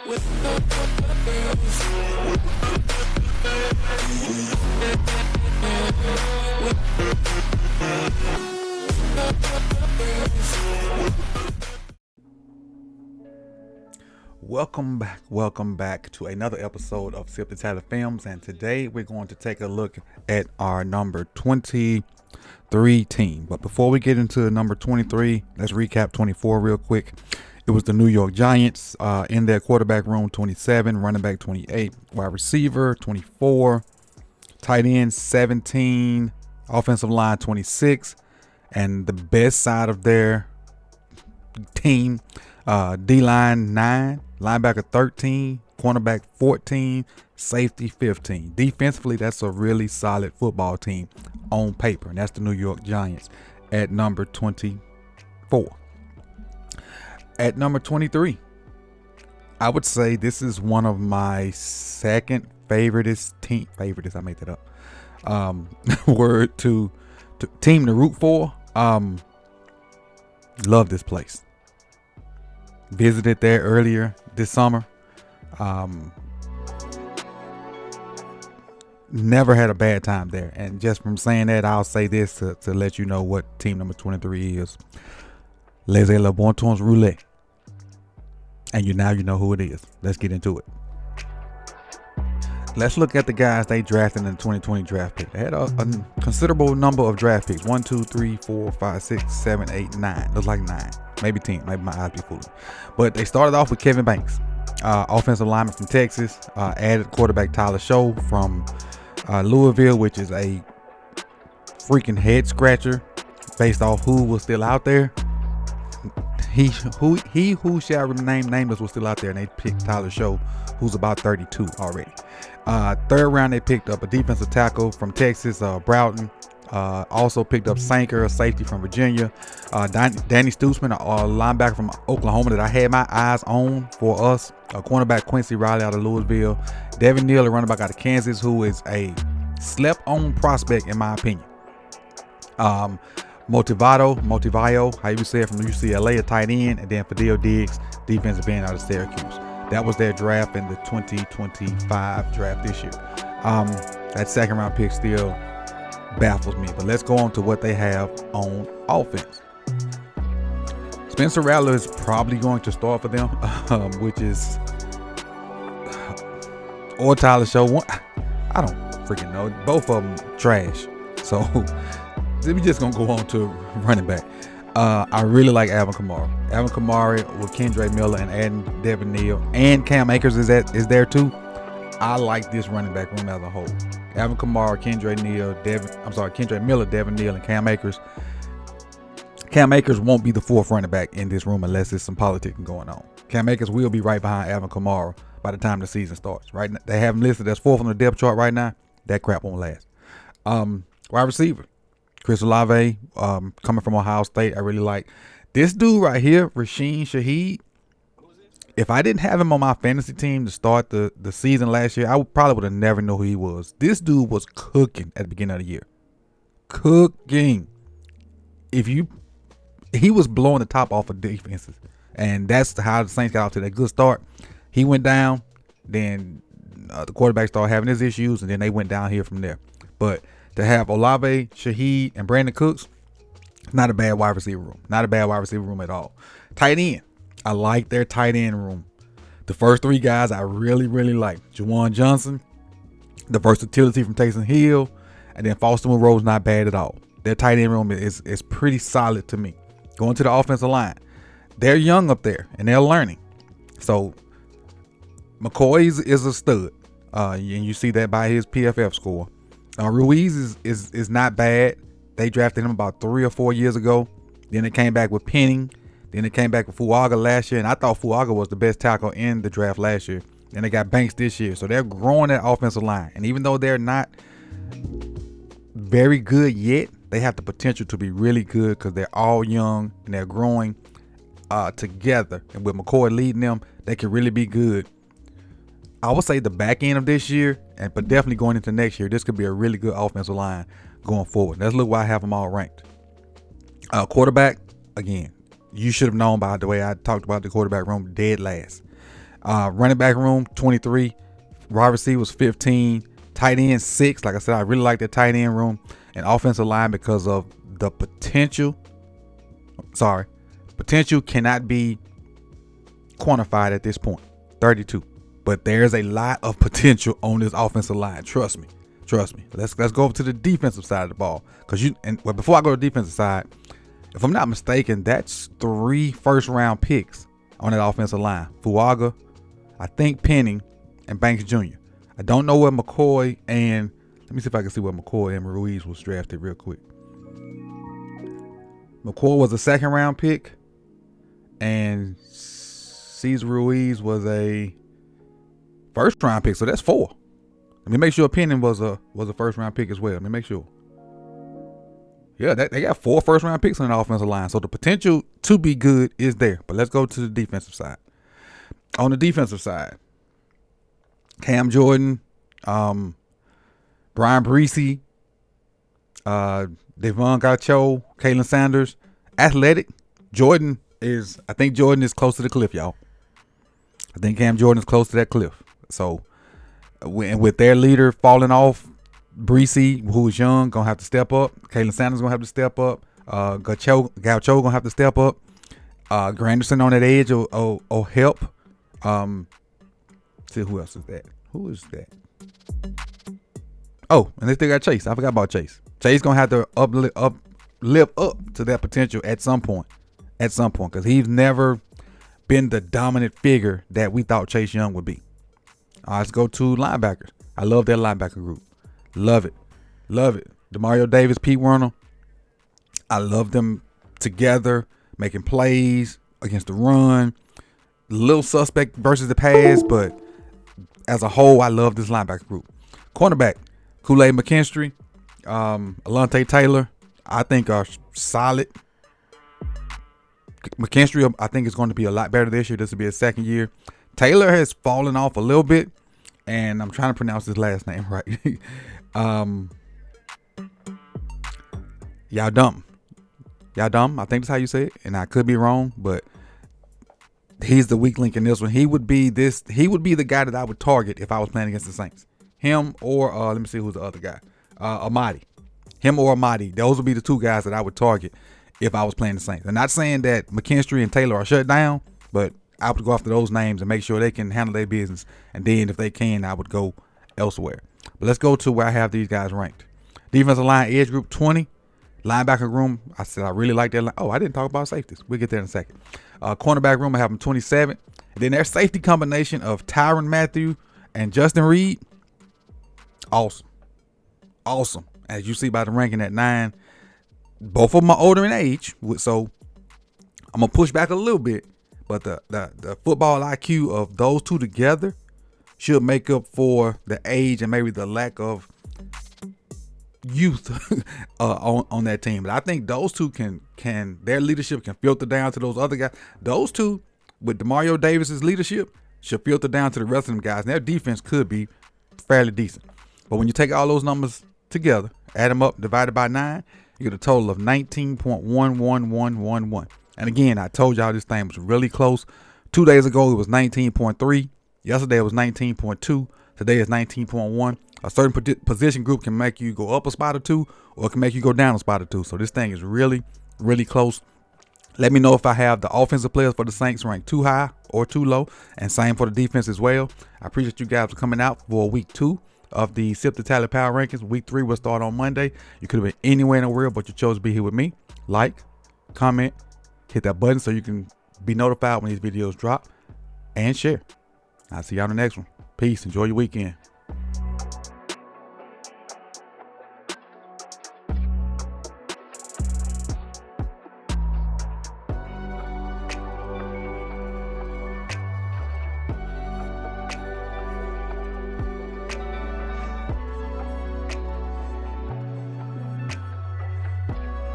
Welcome back to another episode of Sip the Tyler Films, and today we're going to take a look at our number 23 team. But before we get into number 23, let's recap 24 real quick. It was the New York Giants in their quarterback room, 27, running back 28, wide receiver 24, tight end 17, offensive line 26, and the best side of their team, D-line 9, linebacker 13, cornerback 14, safety 15. Defensively, that's a really solid football team on paper, and that's the New York Giants at number 24. At number 23, I would say this is one of my second favoriteest team. I made that up. Word to team to root for. Love this place. Visited there earlier this summer. Never had a bad time there. And just from saying that, I'll say this to let you know what team number 23 is. Les Le Bon Temps Roulette. And you know who it is. Let's get into it. Let's look at the guys they drafted in the 2020 draft pick. They had a considerable number of draft picks. 1, 2, 3, 4, 5, 6, 7, 8, 9. Looks like 9. Maybe 10. Maybe my eyes be fooling. But they started off with Kevin Banks, offensive lineman from Texas. Added quarterback Tyler Show from Louisville, which is a freaking head scratcher based off who was still out there. He who shall remain nameless was still out there, and they picked Tyler Show, who's about 32 already. Third round, they picked up a defensive tackle from Texas, Broughton. Also picked up Sanker, a safety from Virginia. Danny Stutzman, a linebacker from Oklahoma that I had my eyes on for us. Cornerback Quincy Riley out of Louisville. Devin Neal, a running back out of Kansas, who is a slept-on prospect in my opinion. Motivayo, how you say it, from UCLA, a tight end, and then Fadil Diggs, defensive end out of Syracuse. That was their draft in the 2025 draft this year. That second round pick still baffles me, but let's go on to what they have on offense. Spencer Rattler is probably going to start for them, which is, or Tyler Show. I don't freaking know. Both of them trash. So we're just gonna go on to running back. I really like Alvin Kamara. Alvin Kamara with Kendre Miller and adding Devin Neal, and Cam Akers is there too. I like this running back room as a whole. Alvin Kamara, Kendre Miller, Devin Neal, and Cam Akers. Cam Akers won't be the fourth running back in this room unless there's some politicking going on. Cam Akers will be right behind Alvin Kamara by the time the season starts. Right, they have him listed as fourth on the depth chart right now. That crap won't last. Wide receiver, Chris Olave, coming from Ohio State. I really like this dude right here, Rasheen Shaheed. If I didn't have him on my fantasy team to start the season last year, I probably would have never known who he was. This dude was cooking at the beginning of the year. Cooking. He was blowing the top off of defenses. And that's how the Saints got off to that good start. He went down, then the quarterback started having his issues, and then they went down here from there. But to have Olave, Shaheed, and Brandon Cooks, not a bad wide receiver room. Not a bad wide receiver room at all. Tight end. I like their tight end room. The first three guys I really, really like. Juwan Johnson, the versatility from Taysom Hill, and then Foster Moreau's not bad at all. Their tight end room is pretty solid to me. Going to the offensive line. They're young up there, and they're learning. So, McCoy is a stud. And you see that by his PFF score. Ruiz is not bad. They drafted him about 3 or 4 years ago. Then they came back with Penning. Then they came back with Fuaga last year, and I thought Fuaga was the best tackle in the draft last year. And they got Banks this year. So they're growing that offensive line. And even though they're not very good yet, they have the potential to be really good because they're all young and they're growing together. And with McCoy leading them, they can really be good. I would say the back end of this year, but definitely going into next year, this could be a really good offensive line going forward. Let's look why I have them all ranked. Quarterback, again, you should have known by the way I talked about the quarterback room, dead last. Running back room 23, wide receiver was 15, tight end 6. Like I said, I really like that tight end room, and offensive line because of the potential. Potential cannot be quantified at this point. 32, but there's a lot of potential on this offensive line. Trust me. Let's go over to the defensive side of the ball, before I go to the defensive side, if I'm not mistaken, that's 3 first-round picks on that offensive line. Fuaga, I think Penning, and Banks Jr. I don't know where McCoy and let me see if I can see where McCoy and Ruiz was drafted real quick. McCoy was a 2nd-round pick, and Cesar Ruiz was a 1st-round pick. So that's 4. Let me make sure Penning was a 1st-round pick as well. Let me make sure. Yeah, they got 4 first-round picks on the offensive line. So the potential to be good is there. But let's go to the defensive side. On the defensive side, Cam Jordan, Brian Breesy, Devon Gacho, Kalen Sanders, athletic. I think Jordan is close to the cliff, y'all. I think Cam Jordan is close to that cliff. So, with their leader falling off, Breesy, who is young, gonna have to step up. Kalen Sanders gonna have to step up. Gaucho gonna have to step up. Granderson on that edge will help. See who else is that? Who is that? Oh, and they still got Chase. I forgot about Chase. Chase gonna have to live up to that potential at some point, because he's never been the dominant figure that we thought Chase Young would be. Let's go to linebackers. I love that linebacker group. Love it. Demario Davis, Pete Werner. I love them together, making plays against the run. Little suspect versus the pass, but as a whole, I love this linebacker group. Cornerback, Kool-Aid McKinstry, Alontae Taylor, I think are solid. McKinstry, I think is going to be a lot better this year. This will be his 2nd year. Taylor has fallen off a little bit, and I'm trying to pronounce his last name right. Yadum, I think that's how you say it, and I could be wrong, but he's the weak link in this one. He would be the guy that I would target if I was playing against the Saints. Him or let me see who's the other guy. Amadi. Him or Amadi. Those would be the 2 guys that I would target if I was playing the Saints. I'm not saying that McKinstry and Taylor are shut down, but I would go after those names and make sure they can handle their business. And then if they can, I would go elsewhere. But let's go to where I have these guys ranked. Defensive line, edge group 20. Linebacker room, I said I really like that. Oh, I didn't talk about safeties. We'll get there in a second. Cornerback room, I have them 27. And then their safety combination of Tyrann Mathieu and Justin Reed. Awesome. As you see by the ranking at 9. Both of them are older in age, so I'm going to push back a little bit. But the football IQ of those 2 together should make up for the age and maybe the lack of youth on that team. But I think those 2 can their leadership can filter down to those other guys. Those 2 with Demario Davis's leadership should filter down to the rest of them guys. And their defense could be fairly decent. But when you take all those numbers together, add them up, divided by 9, you get a total of 19.11111. And again, I told y'all this thing was really close. 2 days ago, it was 19.3. Yesterday, it was 19.2. Today is 19.1. A certain position group can make you go up a spot or 2, or it can make you go down a spot or 2. So this thing is really, really close. Let me know if I have the offensive players for the Saints ranked too high or too low, and same for the defense as well. I appreciate you guys for coming out for week 2 of the Sip the Tally Power Rankings. Week 3 will start on Monday. You could have been anywhere in the world, but you chose to be here with me. Like, comment, hit that button so you can be notified when these videos drop, and share. I'll see y'all on the next one. Peace. Enjoy your weekend.